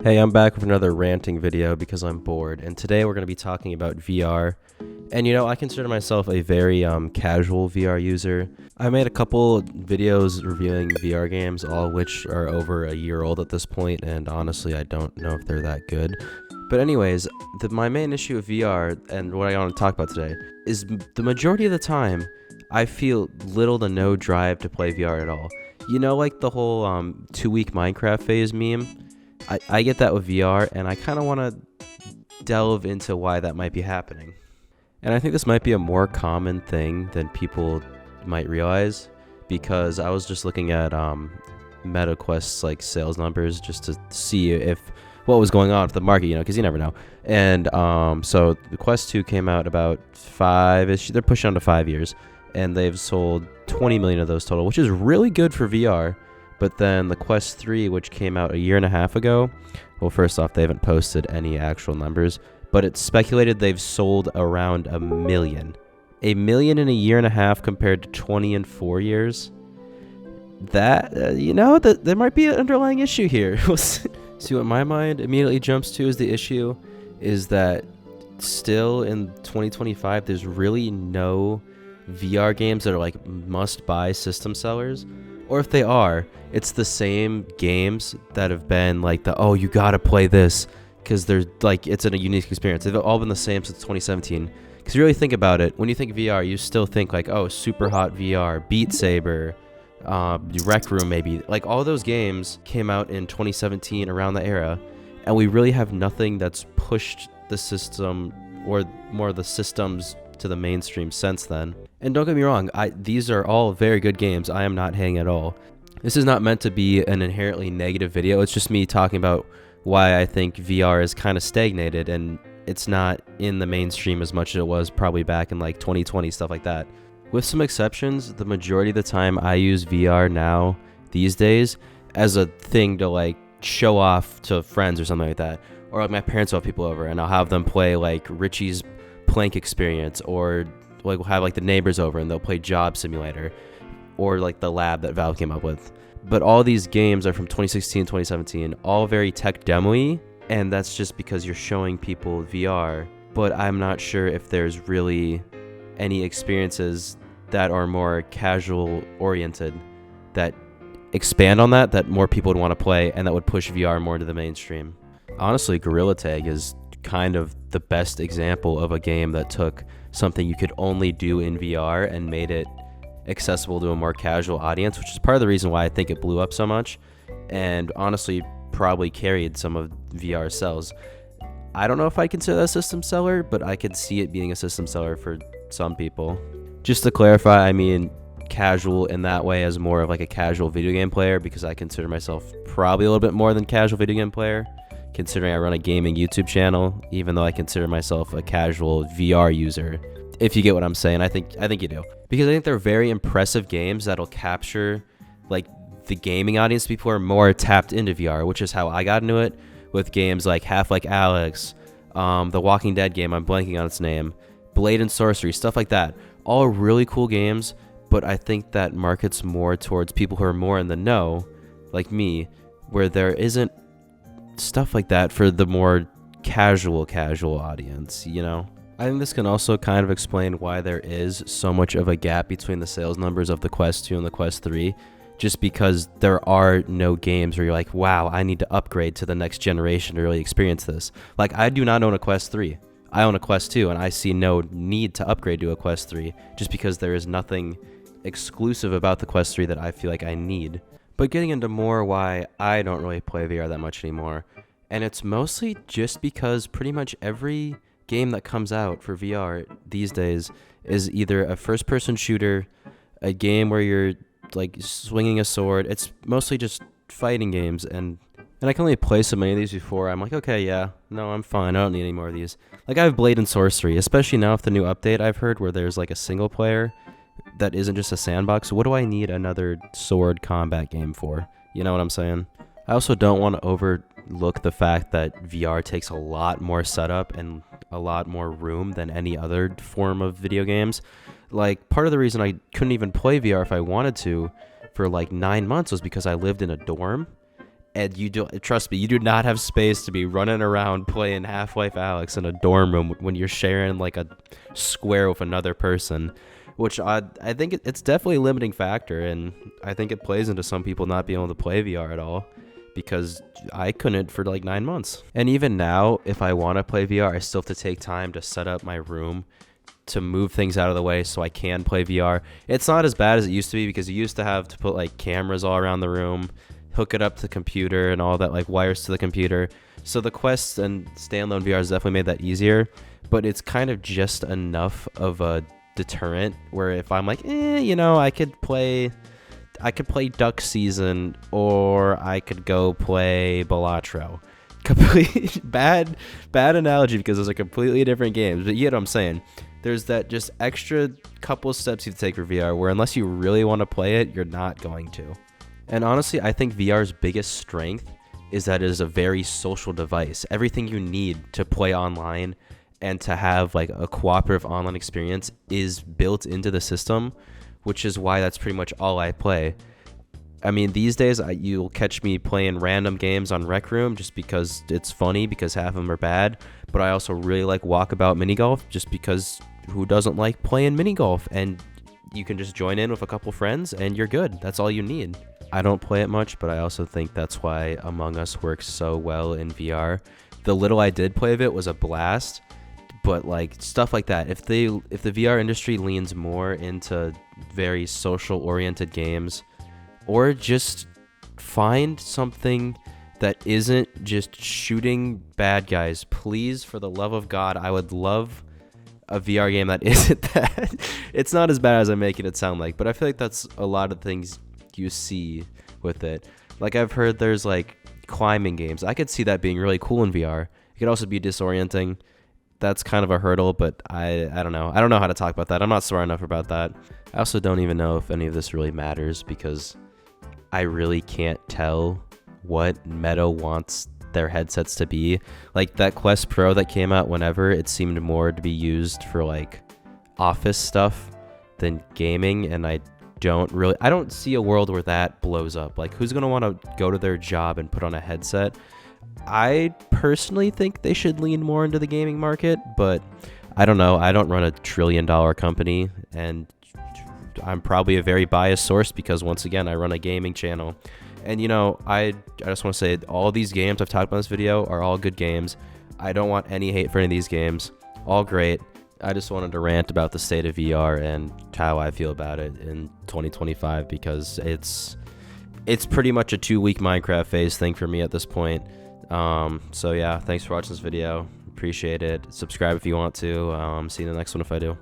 Hey, I'm back with another ranting video because I'm bored, and today we're going to be talking about VR. And I consider myself a very casual VR user. I made a couple videos reviewing VR games, all of which are over a year old at this point, and honestly I don't know if they're that good. But anyways, my main issue with VR, and what I want to talk about today, is the majority of the time I feel little to no drive to play VR at all. Like the whole 2-week Minecraft phase meme? I get that with VR, and I kind of want to delve into why that might be happening. And I think this might be a more common thing than people might realize, because I was just looking at MetaQuest's sales numbers just to see if what was going on with the market, because you never know. And so the Quest 2 came out about 5-ish. They're pushing on to 5 years, and they've sold 20 million of those total, which is really good for VR. But then the Quest 3, which came out a year and a half ago, well, first off, they haven't posted any actual numbers, but it's speculated they've sold around 1 million. 1 million in a year and a half compared to 20 in 4 years. That, there might be an underlying issue here. See, what my mind immediately jumps to as the issue is that still in 2025, there's really no VR games that are must-buy system sellers. Or if they are, it's the same games that have been you gotta play this because they're it's a unique experience. They've all been the same since 2017. Because you really think about it, when you think VR, you still think Super Hot VR, Beat Saber, Rec Room maybe. All those games came out in 2017 around the era, and we really have nothing that's pushed the system or more of the systems to the mainstream since then. And don't get me wrong, these are all very good games. I am not hating at all. This is not meant to be an inherently negative video. It's just me talking about why I think VR is kind of stagnated and it's not in the mainstream as much as it was probably back in 2020, stuff like that. With some exceptions, the majority of the time I use VR now these days as a thing to show off to friends or something like that. Or my parents will have people over and I'll have them play Richie's Plank Experience, or we'll have the neighbors over and they'll play Job Simulator, or the lab that Valve came up with. But all these games are from 2016, 2017, all very tech demo-y, and that's just because you're showing people VR. But I'm not sure if there's really any experiences that are more casual oriented that expand on that more people would want to play and that would push VR more into the mainstream. Honestly, Gorilla Tag is kind of the best example of a game that took something you could only do in VR and made it accessible to a more casual audience, which is part of the reason why I think it blew up so much, and honestly probably carried some of VR sales. I don't know if I consider that a system seller, but I could see it being a system seller for some people. Just to clarify, I mean casual in that way as more of a casual video game player, because I consider myself probably a little bit more than casual video game player, considering I run a gaming YouTube channel, even though I consider myself a casual VR user. If you get what I'm saying, I think you do. Because I think they're very impressive games that'll capture the gaming audience. People are more tapped into VR, which is how I got into it with games like Half-Life Alyx, the Walking Dead game, I'm blanking on its name, Blade and Sorcery, stuff like that. All really cool games, but I think that markets more towards people who are more in the know, like me, where there isn't stuff like that for the more casual audience, I think this can also kind of explain why there is so much of a gap between the sales numbers of the Quest 2 and the Quest 3, just because there are no games where you're wow, I need to upgrade to the next generation to really experience this. I do not own a Quest 3. I own a Quest 2, and I see no need to upgrade to a Quest 3, just because there is nothing exclusive about the Quest 3 that I feel I need. But getting into more why I don't really play VR that much anymore, and it's mostly just because pretty much every game that comes out for VR these days is either a first-person shooter, a game where you're swinging a sword. It's mostly just fighting games, and I can only play so many of these before I'm okay, yeah, no, I'm fine, I don't need any more of these. I have Blade and Sorcery, especially now with the new update I've heard where there's a single player that isn't just a sandbox. What do I need another sword combat game for? You know what I'm saying? I also don't want to overlook the fact that VR takes a lot more setup and a lot more room than any other form of video games. Part of the reason I couldn't even play VR if I wanted to for 9 months was because I lived in a dorm, And you do, trust me, you do not have space to be running around playing Half-Life Alyx in a dorm room when you're sharing like a square with another person, which I think it's definitely a limiting factor, and I think it plays into some people not being able to play VR at all, because I couldn't for like 9 months. And even now, if I want to play VR, I still have to take time to set up my room, to move things out of the way so I can play VR. It's not as bad as it used to be, because you used to have to put like cameras all around the room, hook it up to the computer and all that, like wires to the computer. So the Quest and standalone VR has definitely made that easier, but it's kind of just enough of a deterrent where if I'm like, I could play Duck Season, or I could go play Balatro. Complete bad analogy, because those are completely different games, but you get what I'm saying. There's that just extra couple steps you take for VR where unless you really want to play it, you're not going to. And honestly, I think VR's biggest strength is that it is a very social device. Everything you need to play online and to have like a cooperative online experience is built into the system, which is why that's pretty much all I play. I mean, these days you'll catch me playing random games on Rec Room just because it's funny, because half of them are bad. But I also really like Walkabout Mini Golf, just because who doesn't like playing mini golf? And you can just join in with a couple friends and you're good. That's all you need. I don't play it much, but I also think that's why Among Us works so well in VR. The little I did play of it was a blast, but like stuff like that, if the VR industry leans more into very social oriented games, or just find something that isn't just shooting bad guys, please, for the love of God, I would love a VR game that isn't that. It's not as bad as I'm making it sound like, but I feel like that's a lot of things you see with it. Like I've heard there's like climbing games. I could see that being really cool in VR. It could also be disorienting. That's kind of a hurdle, but I don't know. I don't know how to talk about that. I'm not smart enough about that. I also don't even know if any of this really matters, because I really can't tell what Meta wants their headsets to be. Like that Quest Pro that came out whenever, it seemed more to be used for like office stuff than gaming, and I don't see a world where that blows up. Like, who's gonna want to go to their job and put on a headset? I personally think they should lean more into the gaming market, but I don't know. I don't run a $1 trillion company, and I'm probably a very biased source because, once again, I run a gaming channel. And I just want to say, all these games I've talked about in this video are all good games. I don't want any hate for any of these games. All great. I just wanted to rant about the state of VR and how I feel about it in 2025, because it's pretty much a 2-week Minecraft phase thing for me at this point. So yeah, thanks for watching this video. Appreciate it. Subscribe if you want to. See you in the next one if I do.